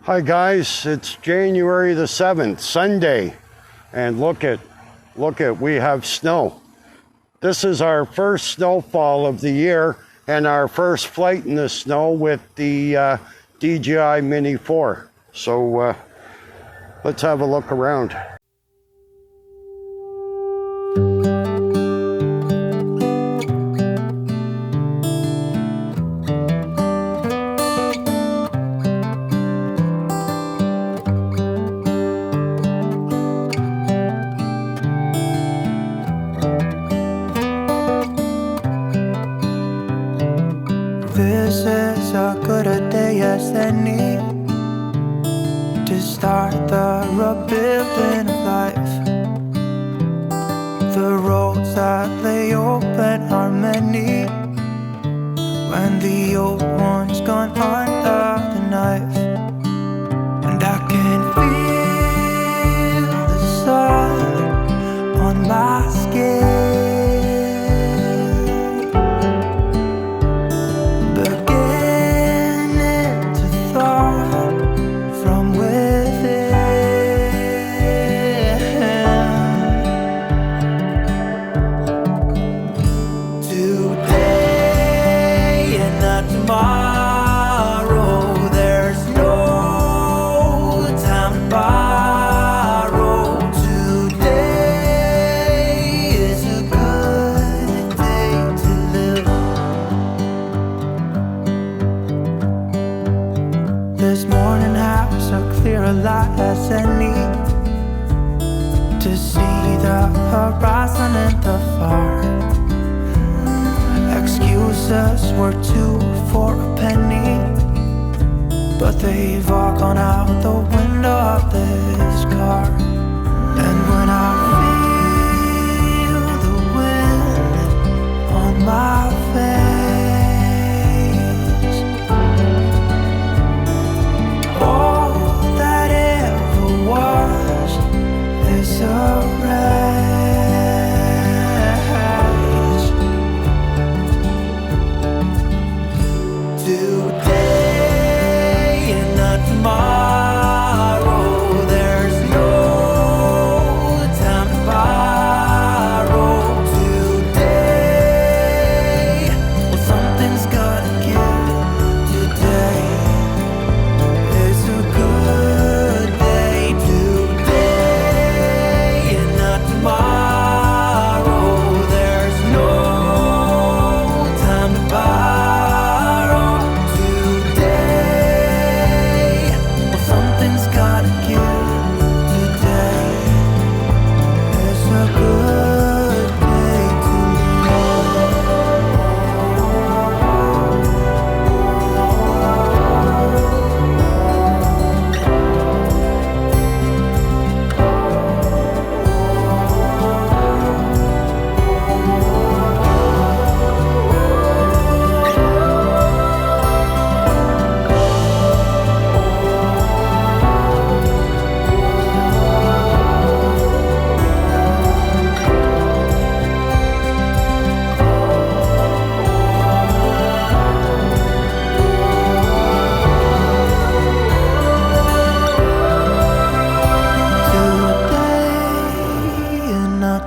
Hi guys, it's January the 7th, Sunday, and look at, we have snow. This is our first snowfall of the year and our first flight in the snow with the DJI MINI 4. So let's have a look around. This is as good a day as any to start the rebuilding of life. The roads that lay open are many when the old one's gone under the knife. And I can feel the sun on my skin, this morning has a clearer light as any to see the horizon and the far. Excuses were 2 for a penny, but they've all gone out the window of this car. And when I feel the wind on my face, a rage. Today and not tomorrow, there's no time to borrow. Today, well, something's gotta give. Today is a good day. Tomorrow, there's no time to borrow. Today, well, something's gotta give. Today is a good day to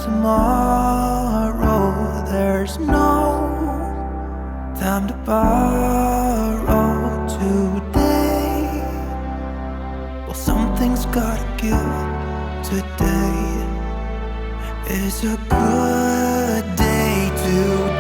tomorrow, there's no time to borrow. Today, well, something's gotta give. Today is a good day to